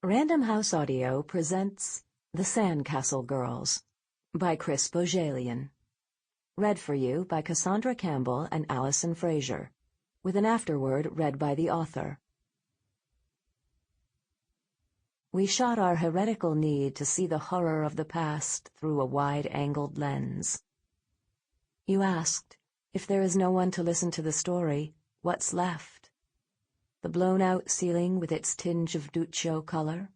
Random House Audio presents The Sandcastle Girls by Chris Bohjalian. Read for you by Cassandra Campbell and Alison Fraser, with an afterword read by the author. We shot our heretical need to see the horror of the past through a wide-angled lens. You asked, if there is no one to listen to the story, what's left? The blown-out ceiling with its tinge of Duccio color?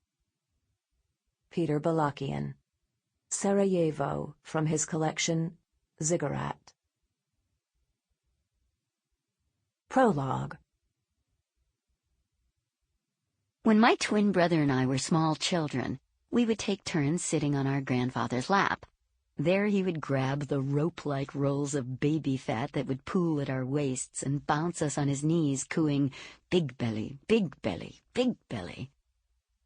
Peter Balakian. Sarajevo, from his collection Ziggurat. Prologue. When my twin brother and I were small children, we would take turns sitting on our grandfather's lap. There he would grab the rope-like rolls of baby fat that would pool at our waists and bounce us on his knees, cooing, "Big belly, big belly, big belly."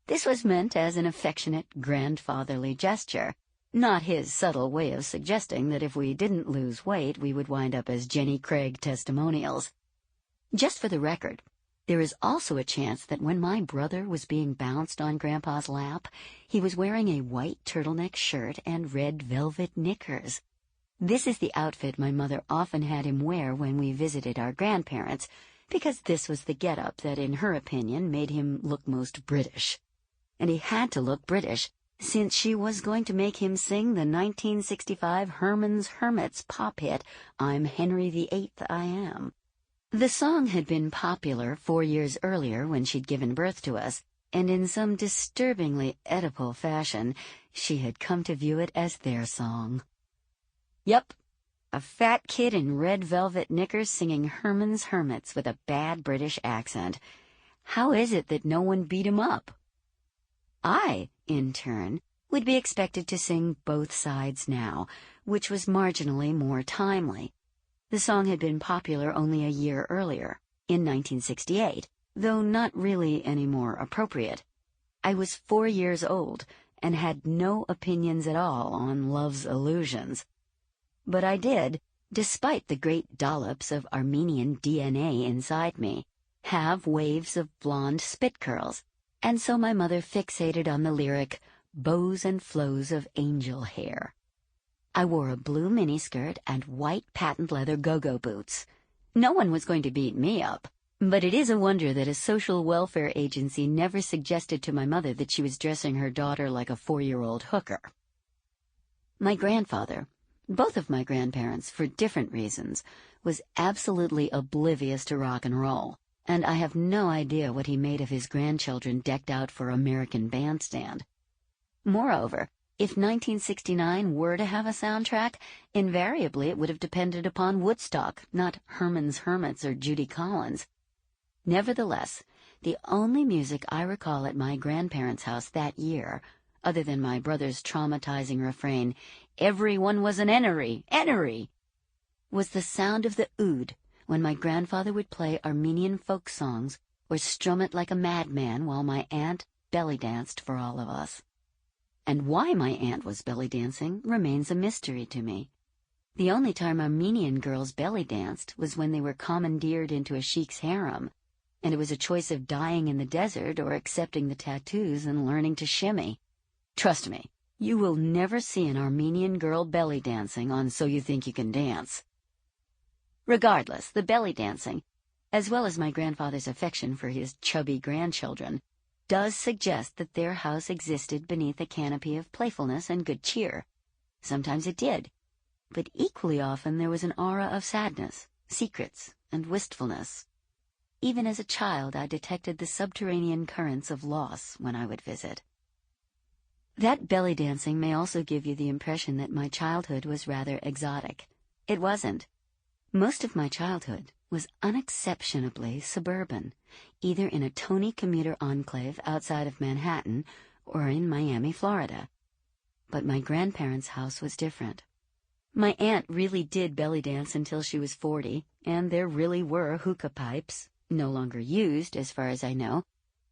This was meant as an affectionate, grandfatherly gesture, not his subtle way of suggesting that if we didn't lose weight, we would wind up as Jenny Craig testimonials. Just for the record, there is also a chance that when my brother was being bounced on Grandpa's lap, he was wearing a white turtleneck shirt and red velvet knickers. This is the outfit my mother often had him wear when we visited our grandparents, because this was the getup that, in her opinion, made him look most British. And he had to look British, since she was going to make him sing the 1965 Herman's Hermits pop hit, "I'm Henry VIII, I Am." The song had been popular 4 years earlier when she'd given birth to us, and in some disturbingly Oedipal fashion, she had come to view it as their song. Yup, a fat kid in red velvet knickers singing Herman's Hermits with a bad British accent. How is it that no one beat him up? I, in turn, would be expected to sing Both Sides Now, which was marginally more timely. The song had been popular only a year earlier, in 1968, though not really any more appropriate. I was 4 years old and had no opinions at all on Love's Illusions. But I did, despite the great dollops of Armenian DNA inside me, have waves of blonde spit curls, and so my mother fixated on the lyric, "Bows and flows of angel hair." I wore a blue miniskirt and white patent leather go-go boots. No one was going to beat me up, but it is a wonder that a social welfare agency never suggested to my mother that she was dressing her daughter like a 4-year-old hooker. My grandfather, both of my grandparents for different reasons, was absolutely oblivious to rock and roll, and I have no idea what he made of his grandchildren decked out for American Bandstand. Moreover, if 1969 were to have a soundtrack, invariably it would have depended upon Woodstock, not Herman's Hermits or Judy Collins. Nevertheless, the only music I recall at my grandparents' house that year, other than my brother's traumatizing refrain, "Everyone was an Enery," was the sound of the oud when my grandfather would play Armenian folk songs or strum it like a madman while my aunt belly danced for all of us. And why my aunt was belly dancing remains a mystery to me. The only time Armenian girls belly danced was when they were commandeered into a sheik's harem, and it was a choice of dying in the desert or accepting the tattoos and learning to shimmy. Trust me, you will never see an Armenian girl belly dancing on So You Think You Can Dance. Regardless, the belly dancing, as well as my grandfather's affection for his chubby grandchildren, does suggest that their house existed beneath a canopy of playfulness and good cheer. Sometimes it did, but equally often there was an aura of sadness, secrets, and wistfulness. Even as a child, I detected the subterranean currents of loss when I would visit. That belly dancing may also give you the impression that my childhood was rather exotic. It wasn't. Most of my childhood was unexceptionably suburban, either in a Tony commuter enclave outside of Manhattan or in Miami, Florida. But my grandparents' house was different. My aunt really did belly dance until she was 40, and there really were hookah pipes, no longer used as far as I know,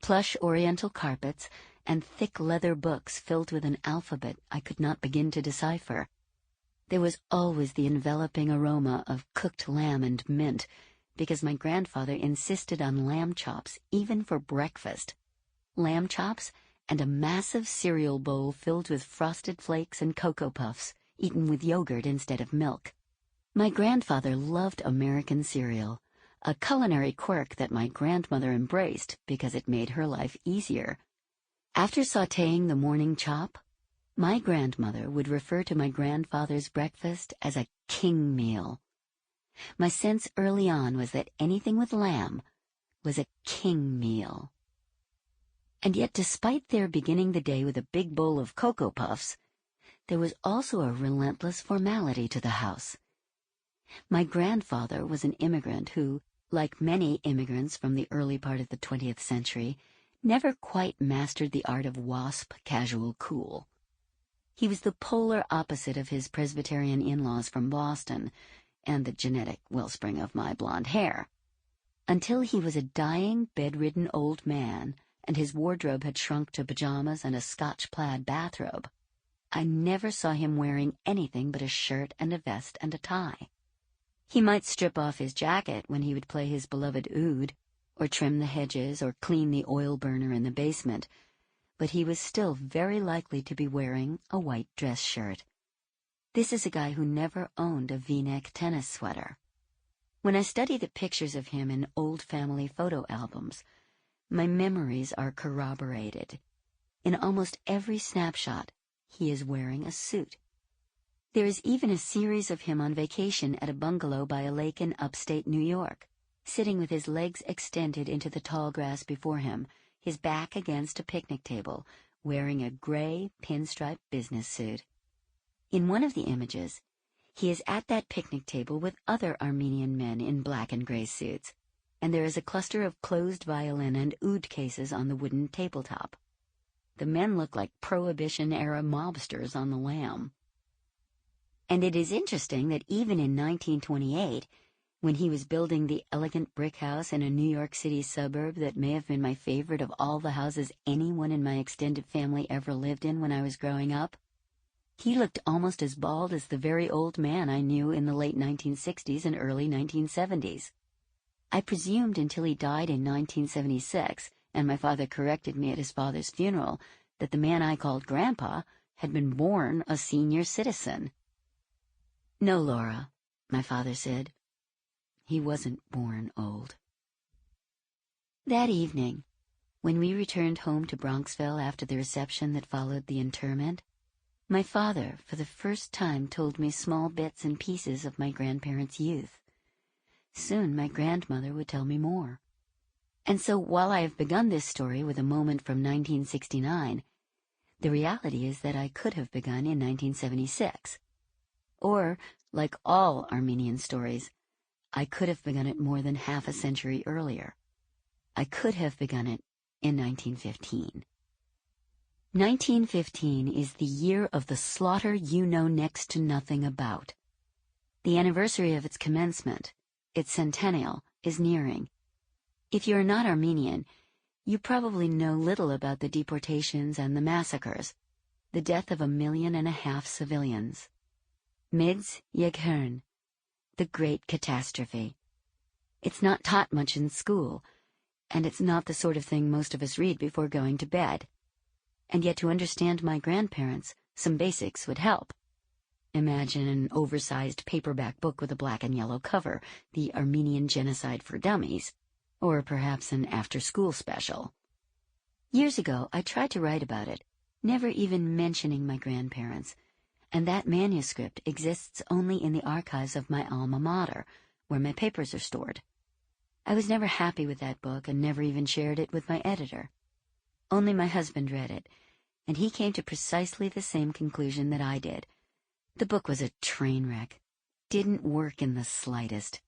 plush oriental carpets, and thick leather books filled with an alphabet I could not begin to decipher. There was always the enveloping aroma of cooked lamb and mint, because my grandfather insisted on lamb chops even for breakfast. Lamb chops and a massive cereal bowl filled with frosted flakes and Cocoa Puffs, eaten with yogurt instead of milk. My grandfather loved American cereal, a culinary quirk that my grandmother embraced because it made her life easier. After sautéing the morning chop, my grandmother would refer to my grandfather's breakfast as a king meal. My sense early on was that anything with lamb was a king meal. And yet, despite their beginning the day with a big bowl of Cocoa Puffs, there was also a relentless formality to the house. My grandfather was an immigrant who, like many immigrants from the early part of the 20th century, never quite mastered the art of WASP casual cool. He was the polar opposite of his Presbyterian in-laws from Boston and the genetic wellspring of my blonde hair. Until he was a dying, bedridden old man and his wardrobe had shrunk to pajamas and a Scotch plaid bathrobe, I never saw him wearing anything but a shirt and a vest and a tie. He might strip off his jacket when he would play his beloved oud, or trim the hedges, or clean the oil burner in the basement, but he was still very likely to be wearing a white dress shirt. This is a guy who never owned a V-neck tennis sweater. When I study the pictures of him in old family photo albums, my memories are corroborated. In almost every snapshot, he is wearing a suit. There is even a series of him on vacation at a bungalow by a lake in upstate New York, sitting with his legs extended into the tall grass before him, his back against a picnic table, wearing a gray pinstripe business suit. In one of the images, he is at that picnic table with other Armenian men in black and gray suits, and there is a cluster of closed violin and oud cases on the wooden tabletop. The men look like Prohibition-era mobsters on the lam. And it is interesting that even in 1928, when he was building the elegant brick house in a New York City suburb that may have been my favorite of all the houses anyone in my extended family ever lived in when I was growing up, he looked almost as bald as the very old man I knew in the late 1960s and early 1970s. I presumed until he died in 1976, and my father corrected me at his father's funeral, that the man I called Grandpa had been born a senior citizen. "No, Laura," my father said. He wasn't born old. That evening, when we returned home to Bronxville after the reception that followed the interment, my father, for the first time, told me small bits and pieces of my grandparents' youth. Soon my grandmother would tell me more. And so while I have begun this story with a moment from 1969, the reality is that I could have begun in 1976. Or, like all Armenian stories, I could have begun it more than half a century earlier. I could have begun it in 1915. 1915 is the year of the slaughter you know next to nothing about. The anniversary of its commencement, its centennial, is nearing. If you are not Armenian, you probably know little about the deportations and the massacres, the death of 1.5 million civilians. Mids Yeghern, the Great Catastrophe. It's not taught much in school, and it's not the sort of thing most of us read before going to bed. And yet to understand my grandparents, some basics would help. Imagine an oversized paperback book with a black and yellow cover, The Armenian Genocide for Dummies, or perhaps an after-school special. Years ago, I tried to write about it, never even mentioning my grandparents, and that manuscript exists only in the archives of my alma mater, where my papers are stored. I was never happy with that book and never even shared it with my editor. Only my husband read it, and he came to precisely the same conclusion that I did. The book was a train wreck. Didn't work in the slightest.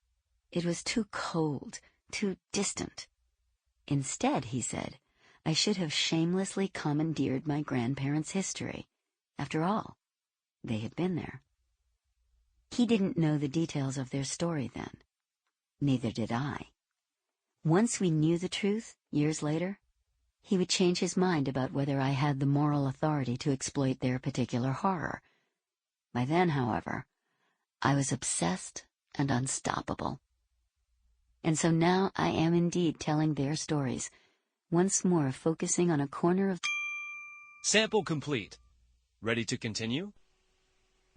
It was too cold, too distant. Instead, he said, I should have shamelessly commandeered my grandparents' history. After all, they had been there. He didn't know the details of their story then. Neither did I. Once we knew the truth, years later, he would change his mind about whether I had the moral authority to exploit their particular horror. By then, however, I was obsessed and unstoppable. And so now I am indeed telling their stories, once more focusing on a corner of Sample complete. Ready to continue?